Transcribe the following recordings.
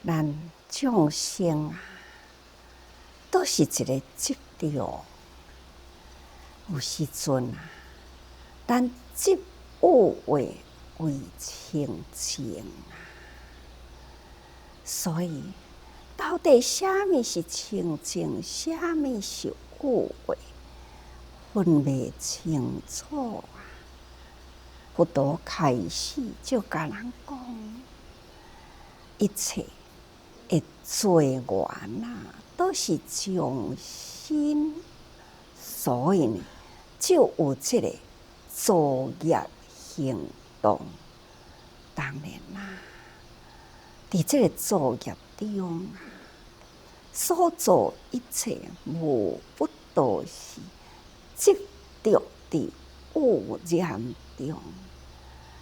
咱众生啊，都是一个执着。有时阵啊，咱执有为清净啊。所以，到底什么是清净，什么是有为，分袂清楚啊。佛陀开始就甲人讲，一切的罪源啊，都是众生，所以呢，就有这个造业行动。当然啦，伫这个造业中啊，所做一切无不都是执着伫污染中，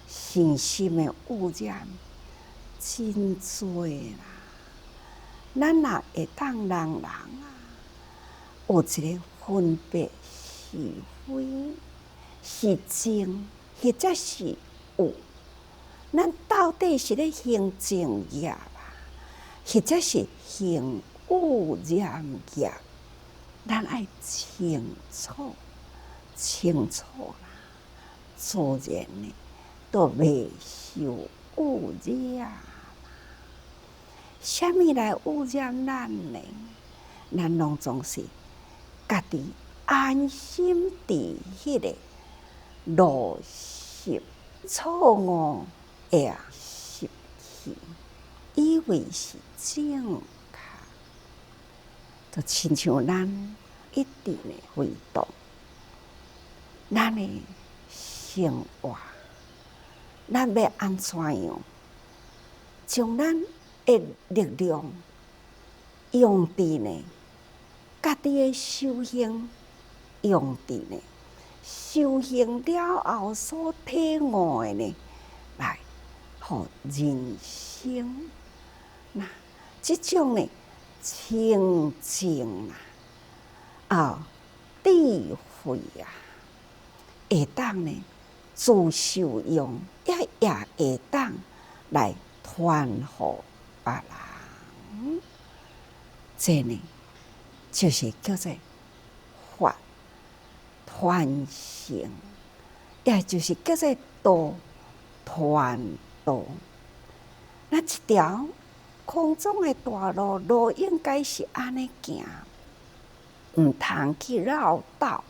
身心的污染真多啦。咱若会当人啊，有一个分别是非，是正或者是有，咱到底是咧行正业啊，或者是行污染业？咱爱清楚啦，自然呢都袂受污染。什么来污染咱呢？咱拢总是家己安心伫迄个落实错误的习气，以为是正确，就亲像咱一直的回动，咱的生活，咱要安怎样，将咱的力量用伫呢？家己的修行用伫呢？修行了后所体悟的呢，来互人生即种呢清净智慧啊，会当呢自受用，也会当来传互别人。这呢就是叫做法传承，也就是叫做道传道。那一条空中的大路应该是安尼行，毋通去绕道。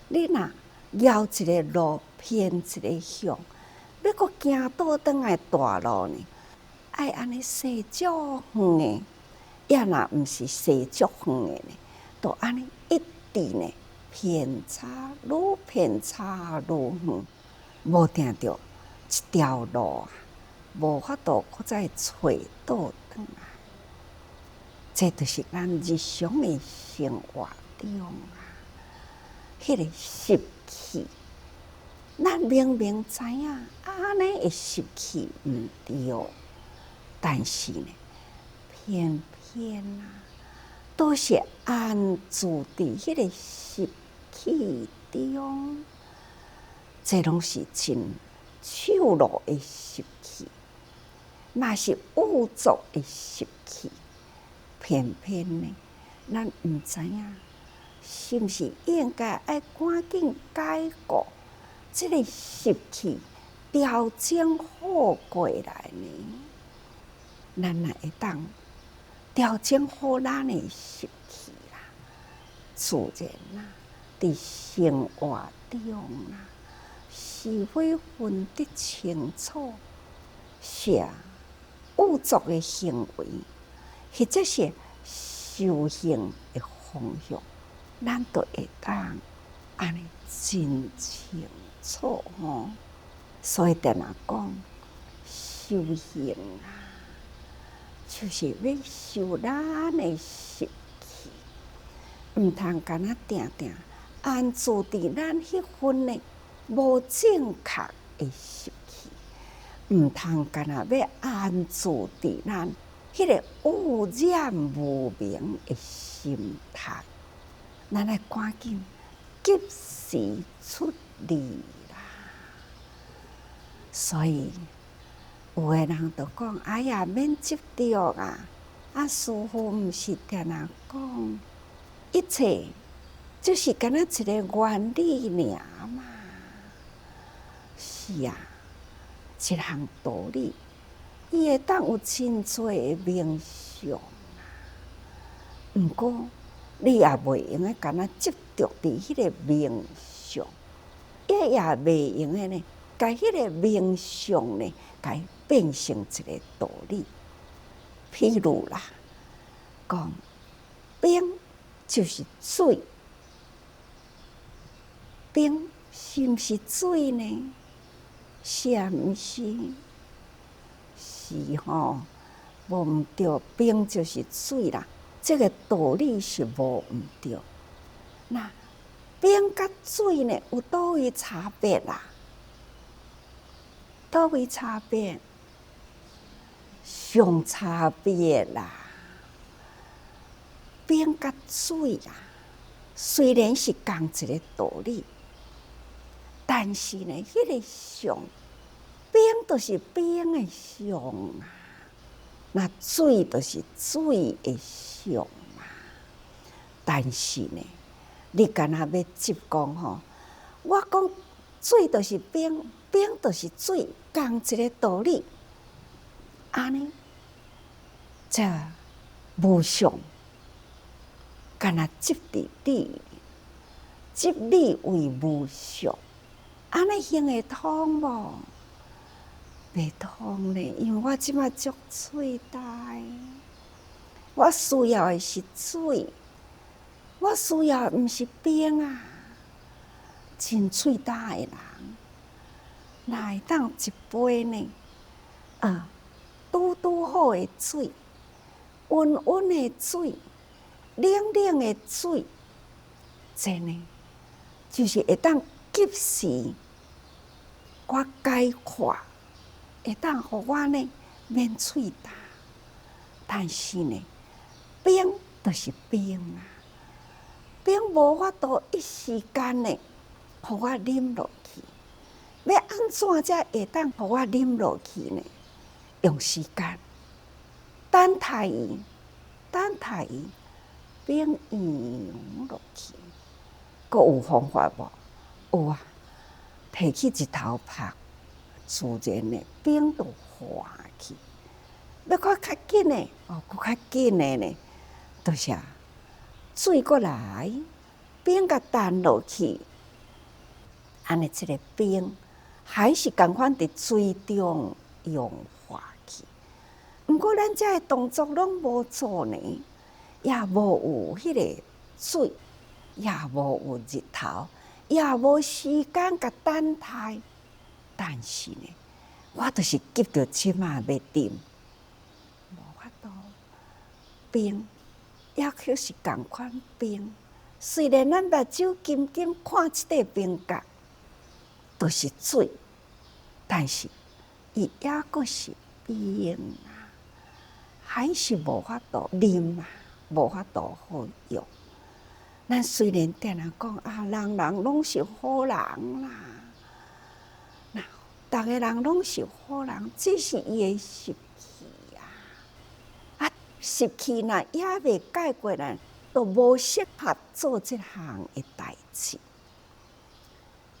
你若绕一个路偏一个向，要阁行倒转来大路呢，爱安尼踅足远的，也若毋是踅足远的呢，都安尼一直呢偏差愈偏差愈远，无定着一条路啊，无法度搁再找倒转来。这就是咱日常的生活中啊，迄个习气，咱明明知影安尼的习气毋对，但是呢，偏偏都是安住伫迄个习气中，这拢是真丑陋的习气，嘛是污浊的习气。偏偏呢，咱毋知影，是毋是应该爱赶紧改过这个习气，调整好过来呢？咱若会当调整好咱的习气啦，自然啦，伫生活中啦，是非分得清楚，是污浊的行为，或者是修行的方向，咱都会当安尼真清楚吼。所以定定讲，修行啊，就是要修咱的习气，毋通干那定定安住伫咱迄份呢无正确会失去，毋通干那要安住伫咱迄个污染无明的心态，咱来赶紧及时出离啦。所以有的人就讲：哎呀，免执着啊！啊，师父毋是定定讲，一切就是干那一个原理尔嘛。是啊，一项道理，伊会当有真多的名相啊。毋过你也袂用诶，干那执着伫迄个名相，伊也袂用诶呢，甲迄个名相呢，甲伊变成一个道理。譬如啦，讲冰就是水，冰是毋是水呢？是啊，毋是？是吼，无毋对，冰就是水啦。这个道理是无毋对。那冰甲水呢，有倒位差别啦？倒位差别？上差别啦！冰甲水啦，虽然是同一个道理，但是呢，迄个相，冰就是冰的相啊，那水就是水的相嘛。但是呢，你干那要执讲吼，我讲水就是冰，冰就是水，同一个道理。安尼，这无相，干那执伫理，执理为无相，安尼行会通无？袂通呢，因为我即马足喙大，我需要的是水，我需要的毋是冰啊。真喙大的人，哪会当一杯呢？拄拄好的水，温温的水，冷冷的水，真的就是会当及时我解渴，会当互我呢免喙焦。但是呢，冰就是冰啊，冰无法度一时间呢，互我啉落去。要安怎才会当互我啉落去呢？用时间，等待伊，冰溶落去。阁有方法无？有啊，摕起一头拍，自然的冰就化去。要搁较紧的，搁较紧的呢，就是水过来，冰甲淡落去，安尼即个冰还是共款伫水中溶化去。毋过咱遮个动作拢无做呢，也无有迄个水，也无有日头，也无时间甲等待。但是呢，我就是急着即马要啉，无法度。冰也许是共款冰，虽然咱目睭金金看即块冰角，都是水，但是伊也阁是冰啊，还是无法度啉啊，无法度好用。咱虽然定定讲啊，人人拢是好人啦，那逐个人拢是好人，只是伊会习气啊，习气若也未解决呢，都无适合做即项的代志。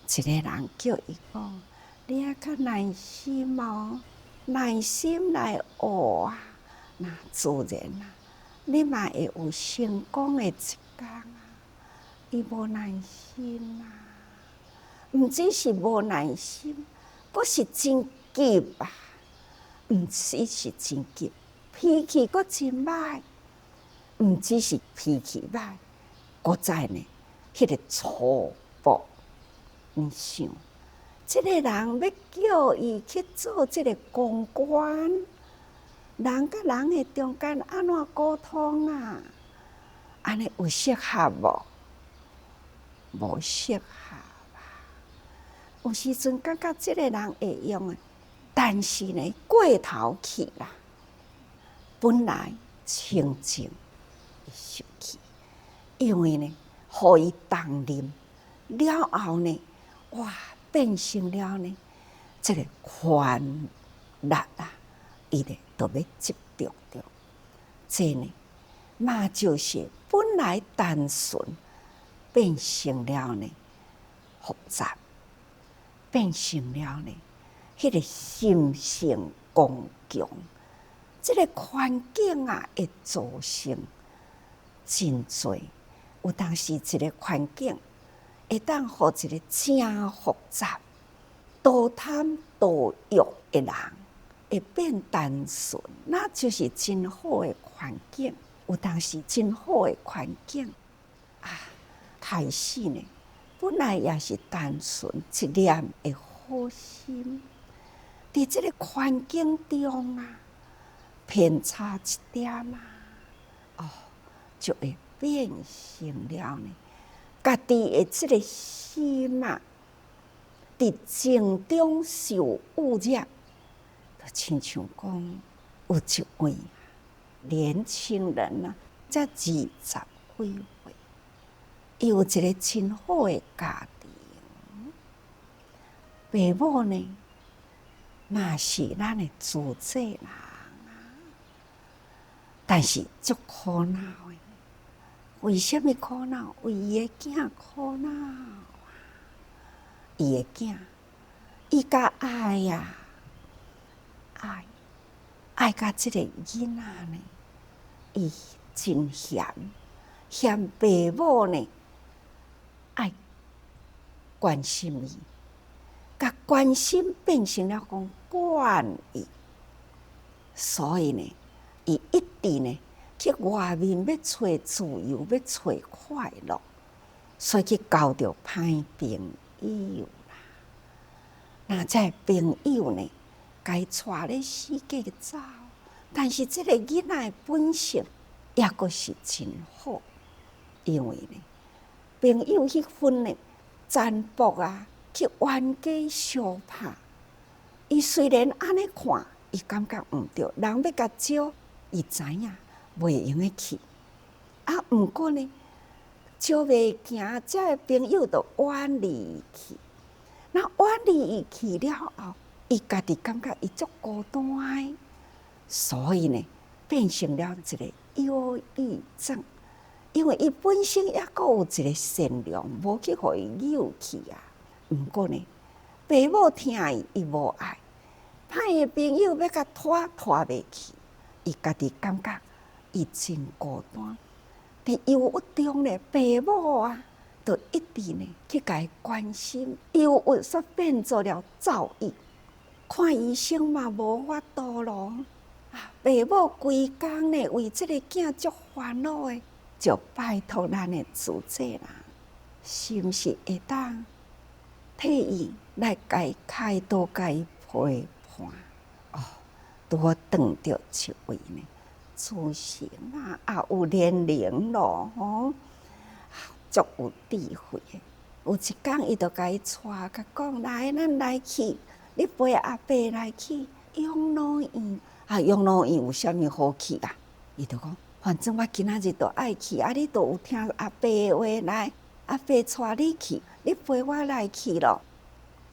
一个人叫伊讲，你要较耐心哦，耐心来学啊，那自然啊，你嘛会有成功的一天啊。伊无耐心啊，毋只是无耐心，阁是真急啊！毋只是真急，脾气阁真歹，毋只是脾气歹，阁在呢，迄个粗暴。你想，即个人要叫伊去做即个公关，人甲人的中间安怎沟通啊？安尼有适合无？无适合啊！有时阵感觉这个人会用的，但是呢，过头去啦，本来清净会失去，因为呢，互伊动念了后呢，哇，变成了呢，这个权力啊，伊咧都要执着着，这呢，嘛就是本来单纯变成了呢复杂，变成了呢，迄个心性刚强，这个环境啊，会造成真多。有当时一个环境会当互一个真复杂、多贪多欲的人会变单纯，那就是真好的环境。有当时真好的环境啊，开始呢，本来也是单纯一念的好心，伫这个环境中啊，偏差一点啊，就会变成了呢，家己的这个心啊，伫情中受污染，就亲像讲有一位年轻人啊，才20几岁，伊有一个真好的家庭，爸母呢，嘛是咱的主责人啊，但是足苦恼的。为什么苦恼？为伊的囝苦恼啊！伊的囝，伊甲爱呀，爱甲即个囡仔呢，伊真嫌爸母呢，爱关心伊，甲关心变成了讲惯伊，所以呢，伊一直呢去外面要找自由，要找快乐，所以去交到歹朋友啦。那这朋友呢，该带咧世界走，但是这个囡仔本性也阁是真好，因为呢，朋友迄份呢占卜啊，去冤家相拍，伊虽然安尼看，伊感觉毋对，人要甲招，伊知影袂用得去。啊，毋过呢，招袂行，这个朋友就远离去。那远离伊去了后，伊家己感觉伊足孤单的，所以呢，变成了一个忧郁症。因为伊本身也阁有一个善良，无去互伊扭去啊。毋过呢，爸母疼伊，伊无爱；歹的朋友要甲拖袂去，伊家己感觉伊真孤单。伫忧郁中呢，爸母啊，就一直呢去甲伊关心，忧郁煞变做了躁郁，看医生嘛无法度咯。啊，爸母规工呢为这个囝足烦恼的，就拜托咱的主责人，是毋是会当替伊来甲伊开导、甲伊陪伴？哦，拄好撞到一位呢，主席啊，也有年龄咯，吼，足有智慧的。有一天，伊就甲伊带，甲讲来，咱来去，你陪阿伯来去养老院。啊，养老院有啥物好去啊？伊就讲，反正我今仔日就爱去，啊，你都有听阿伯的话来，阿伯带你去，你陪我来去咯，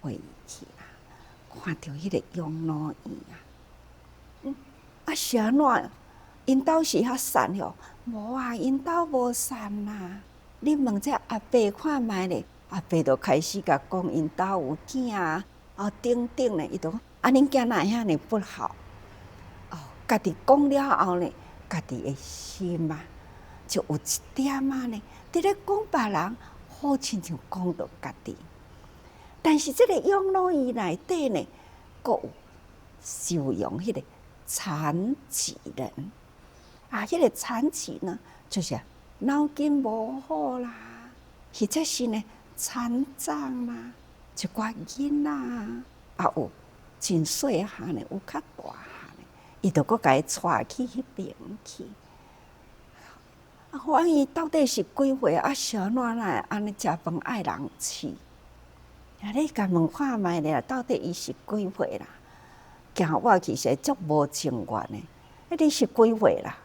陪伊去啦。看到迄个养老院啊，是安怎？因兜是较善哦？无啊，因兜无善啦。你问这阿伯看觅咧，阿伯就开始甲讲因兜有囝啊，等等咧，伊就讲啊，恁囝哪会遐尼不好？家己讲了后呢，家己的心啊，就有一点啊呢，伫咧讲别人，好亲像讲到家己。但是这个养老院内底呢，阁有收容迄个残疾人啊，迄个残疾呢，就是脑筋无好啦，或者是呢残障啦，一寡囡仔啊，有真细汉的，有较大汉的，伊就阁甲伊带去迄边去。啊，反伊到底是几岁啊？小怎来安尼食饭爱人饲？你甲问看觅咧，到底伊是几岁啦？行我其实足无情愿的。你是几岁啦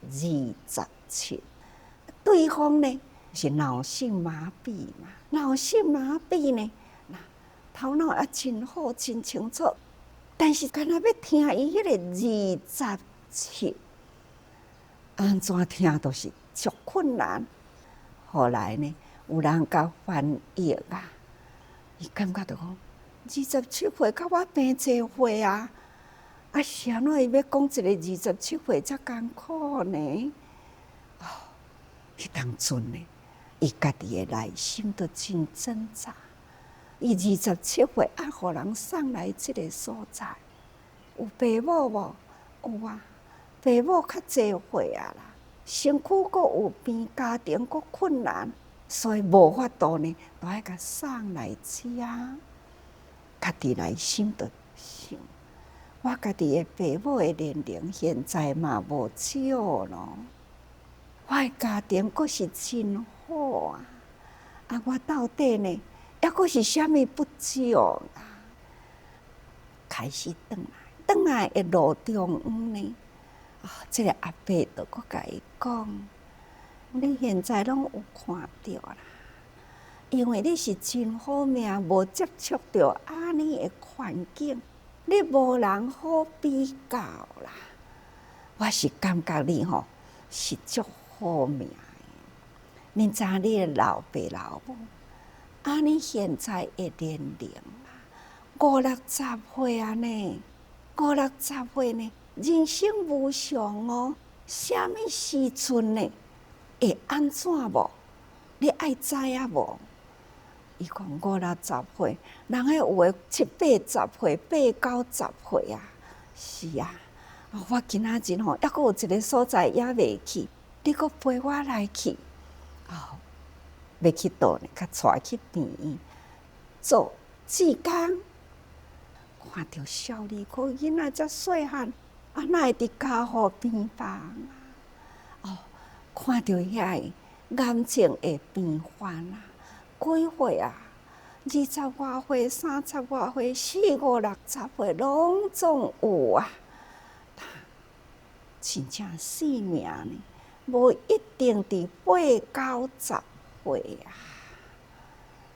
？27。对方呢是脑性麻痹嘛？脑性麻痹呢，头脑也真好，真清楚，但是敢若要听伊迄个27，安怎听都是足困难。后来呢，有人甲翻译啊，伊感觉到讲27岁，甲我平济岁啊，是安怎伊要讲一个27岁遮艰苦呢？迄当阵呢，伊家己的内心都真挣扎。伊27岁，互人送来即个所在，有爸母无？有啊，爸母较济岁啊啦，身躯阁有病，家庭阁困难，所以无法度呢，都爱甲送来遮。家己内心就想，我家己的爸母的年龄现在嘛无少咯，我的家庭阁是真好啊！我到底呢，抑阁是啥物不足啦？开始转来的路中央呢，这个阿伯就阁甲伊讲：你现在拢有看到啦，因为你是真好命，无接触到安尼的环境，你无人好比较啦。我是感觉你吼是足好命的。恁知你的老爸老母，你现在的年龄，50-60岁啊呢，50-60岁呢，人生无常哦，啥物时阵呢会安怎无？你爱知影无？伊讲50-60岁，人个有诶70-80岁、80-90岁啊，是啊。我今仔日吼，抑阁有一个所在也未去，你阁陪我来去。要去倒呢？甲带去病院做志工。看到小儿科囡仔遮细汉，哪会伫家护病房啊？看到遐个癌症的病患啊，几岁啊？20外岁、30外岁、40-50-60岁，拢总有啊！真正生命呢，无一定伫80-90岁啊。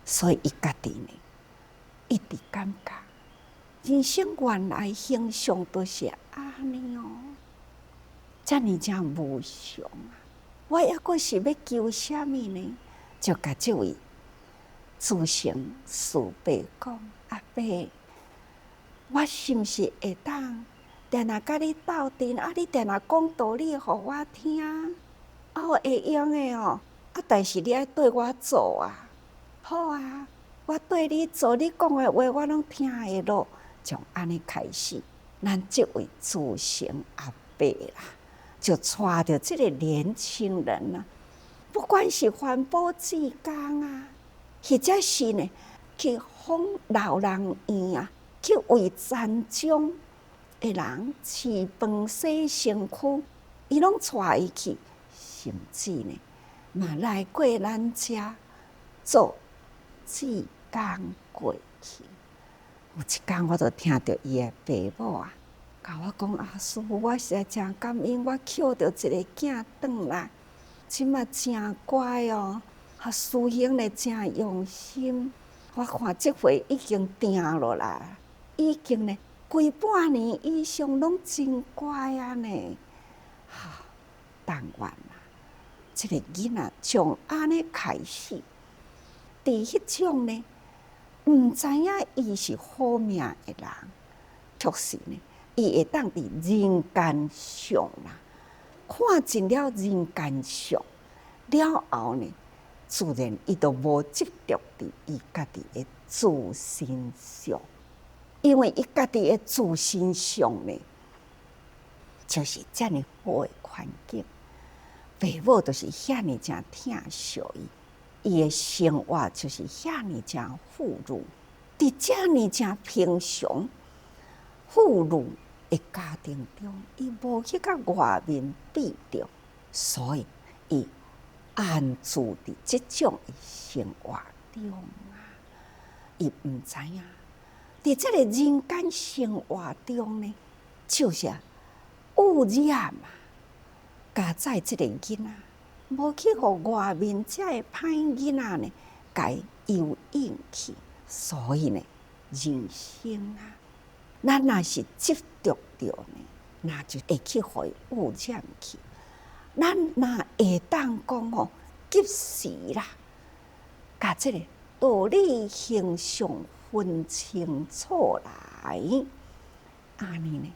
所以伊家己呢，一直感觉人生原来形象都是安尼哦，遮尔正无常啊！我抑阁是要求啥物呢？就甲即位慈诚师伯讲：阿伯，我是毋是会当定定甲你斗阵？你定定讲道理互我听，会用的哦。但是你爱对我做啊，好啊，我对你做，你讲的话我拢听会落。从安尼开始，咱即位慈诚阿伯啦，就带着即个年轻人啊，不管是环保志工啊，或者是呢去访老人院啊，去为残障的人饲饭洗身躯，伊拢带伊去，甚至呢嘛来过咱遮做志工过去。有一天，我就听到伊的爸母啊，甲我讲：师父，我实在真感恩，我捡到一个囝转来，即马真乖哦，师兄呢真用心。我看即回已经定落来，已经呢规半年以上拢真乖啊呢。当然啦，即个囡仔从安尼开始，伫迄种呢。毋知影伊是好命的人，确实呢，伊会当伫人间上啦，看尽了人间上了后呢，自然伊就无执着伫伊家己的自身上，因为伊家己的自身上呢，就是遮尔好的环境，爸母就是遐尔正疼惜伊。伊的生活就是遐尔正富裕，伫遮尔正平常富裕的家庭中，伊无去甲外面比着，所以伊安住伫即种的生活中啊。伊毋知影，伫这个人间生活中呢，就是污染嘛，加在这个囡仔，无去互外面这个歹囡仔呢，甲伊诱引去，所以呢，人生啊，咱若是执着着呢，那就会去互伊污染去。咱若会当讲哦，及时啦，甲这个道理形象分清楚来，安尼呢，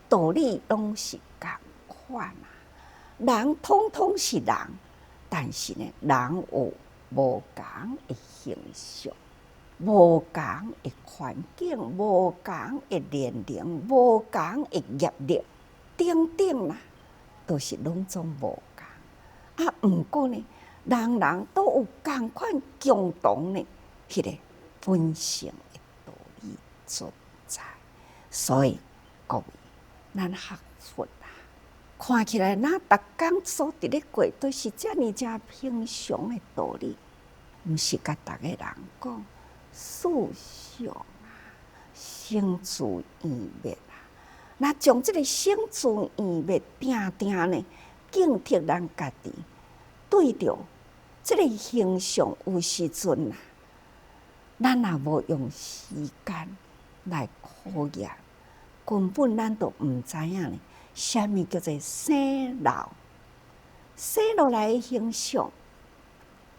道理拢是共款啊。人统统是人，但是呢，人有无同的形象，无同的环境，无同的年龄，无同的业力，等等啦，都是拢总无同。啊，毋过呢，人人都有共款共同的迄个本性的道理存在，所以各位，咱学佛啊，看起来咱逐工所伫咧过，都是遮尔正平常的道理，毋是甲逐个人讲事相啊，生自圆灭啊。那将这个生自圆灭定定呢，警惕咱家己，对着这个形象有时阵啊，咱若无用时间来考验，根本咱都毋知影呢，啥物叫做生老，生落来的形象，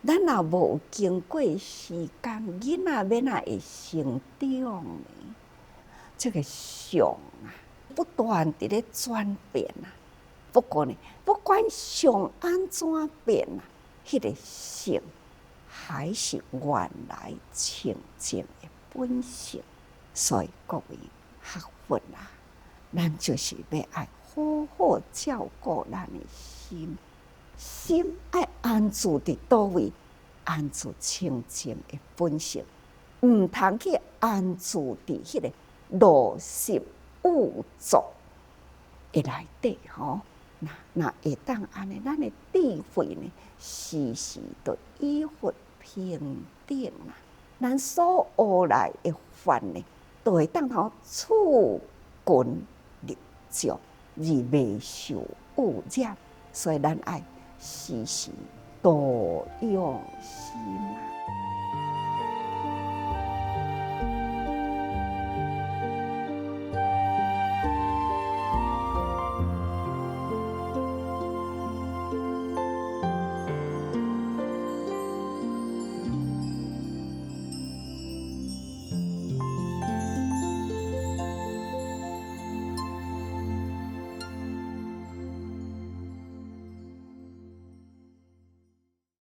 咱若无经过时间，囡仔要哪会成长呢？这个相啊，不断地咧转变啊。不过呢，不管相安怎变啊，迄个性还是原来清净的本性。所以各位学佛啊，咱就是要爱好好照顾咱的心，心爱安住伫倒位，安住清净的本性，毋通去安住伫迄个落实污浊的内底吼。那会当安尼，咱的智慧呢，时时都以佛平等啦。咱所学来的法呢，都会当处根立足，而未受污染。所以咱爱时时多用心啊。